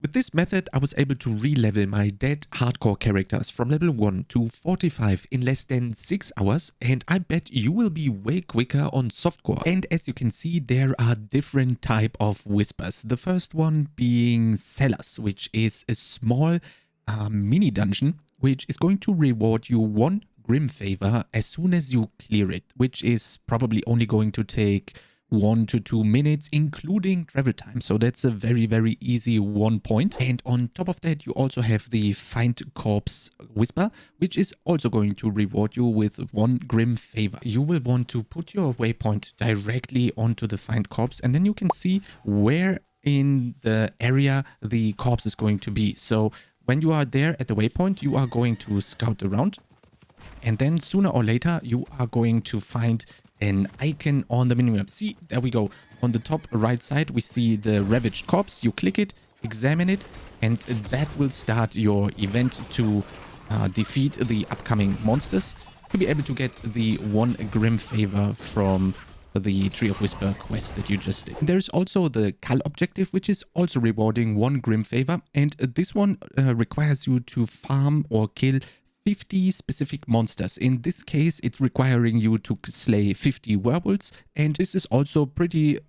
With this method, I was able to re-level my dead hardcore characters from level 1 to 45 in less than 6 hours, and I bet you will be way quicker on softcore. And as you can see, there are different type of whispers. The first one being Cellars, which is a small mini dungeon, which is going to reward you 1 Grim Favor as soon as you clear it, which is probably only going to take 1 to 2 minutes, including travel time. So that's a very, very easy 1 point. And on top of that, you also have the Find Corpse Whisper, which is also going to reward you with 1 Grim Favor. You will want to put your waypoint directly onto the Find Corpse, and then you can see where in the area the corpse is going to be. So when you are there at the waypoint, you are going to scout around, and then sooner or later you are going to find an icon on the minimap. See, there we go. On the top right side, we see the ravaged corpse. You click it, examine it, and that will start your event to defeat the upcoming monsters to be able to get the 1 Grim Favor from the Tree of Whisper quest that you just did. There's also the Cull objective, which is also rewarding 1 Grim Favor, and this one requires you to farm or kill 50 specific monsters. In this case, it's requiring you to slay 50 werewolves, and this is also pretty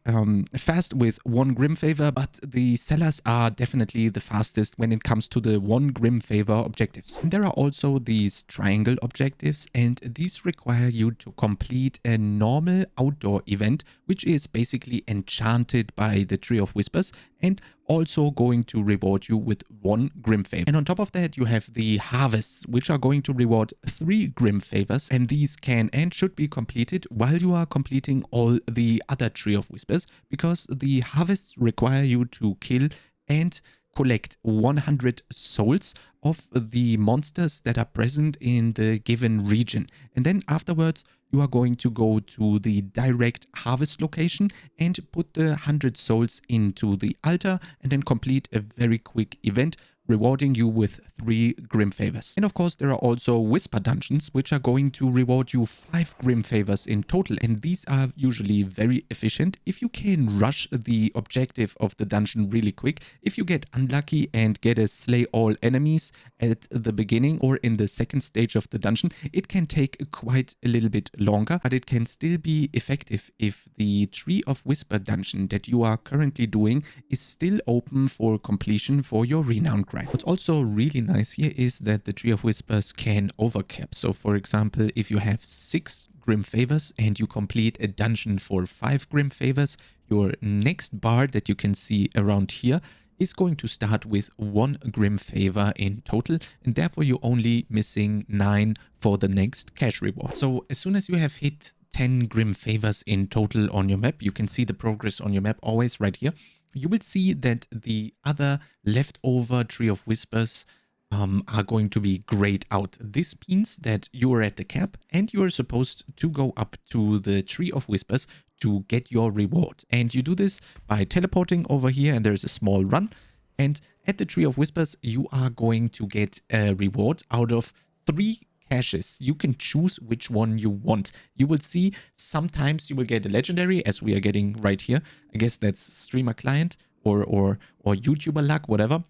fast with 1 Grim Favor, but the Cellars are definitely the fastest when it comes to the 1 Grim Favor objectives. And there are also these triangle objectives, and these require you to complete a normal outdoor event, which is basically enchanted by the Tree of Whispers, and also going to reward you with 1 Grim Favor. And on top of that, you have the harvests, which are going to reward 3 Grim Favors, and these can and should be completed while you are completing all the other Tree of Whispers, because the harvests require you to kill and collect 100 souls of the monsters that are present in the given region. And then afterwards, you are going to go to the direct harvest location and put the 100 souls into the altar, and then complete a very quick event rewarding you with 3 Grim Favors. And of course, there are also Whisper dungeons, which are going to reward you 5 Grim Favors in total. And these are usually very efficient if you can rush the objective of the dungeon really quick. If you get unlucky and get a slay all enemies at the beginning or in the second stage of the dungeon, it can take quite a little bit longer, but it can still be effective if the Tree of Whisper dungeon that you are currently doing is still open for completion for your renown grind. What's also really nice here is that the Tree of Whispers can overcap. So for example, if you have 6 Grim Favors and you complete a dungeon for 5 Grim Favors, your next bar that you can see around here is going to start with 1 Grim Favor in total, and therefore you're only missing 9 for the next cash reward. So as soon as you have hit 10 Grim Favors in total on your map, you can see the progress on your map always right here. You will see that the other leftover Tree of Whispers are going to be grayed out. This means that you are at the cap and you are supposed to go up to the Tree of Whispers to get your reward. And you do this by teleporting over here, and there's a small run. And at the Tree of Whispers, you are going to get a reward out of 3 caches. You can choose which one you want. You will see sometimes you will get a legendary, as we are getting right here. I guess that's streamer client or YouTuber luck, whatever.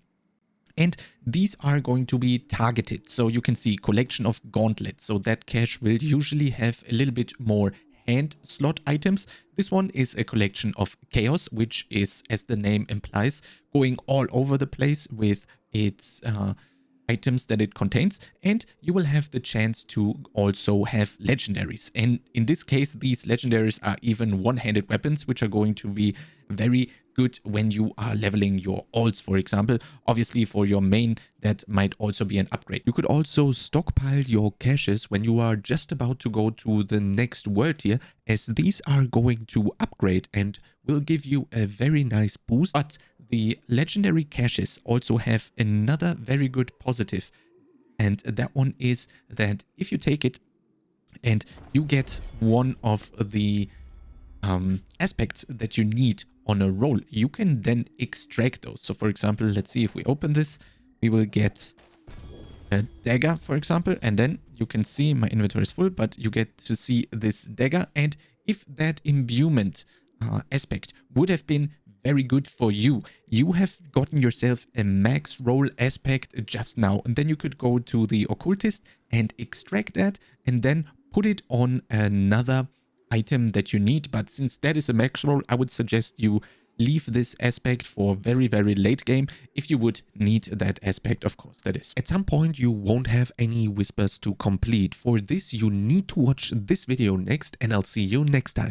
And these are going to be targeted. So you can see collection of gauntlets. So that cache will usually have a little bit more hand slot items. This one is a collection of chaos, which is, as the name implies, going all over the place with its items that it contains, and you will have the chance to also have legendaries. And in this case, these legendaries are even one-handed weapons, which are going to be very good when you are leveling your alts, for example. Obviously, for your main, that might also be an upgrade. You could also stockpile your caches when you are just about to go to the next world tier, as these are going to upgrade and will give you a very nice boost. But the legendary caches also have another very good positive, and that one is that if you take it and you get one of the aspects that you need on a roll, you can then extract those. So for example, let's see if we open this, we will get a dagger, for example, and then you can see my inventory is full, but you get to see this dagger. And if that imbuement aspect would have been very good for you. You have gotten yourself a max roll aspect just now, and then you could go to the occultist and extract that and then put it on another item that you need. But since that is a max roll, I would suggest you leave this aspect for very, very late game, if you would need that aspect, of course, that is. At some point, you won't have any whispers to complete. For this, you need to watch this video next, and I'll see you next time.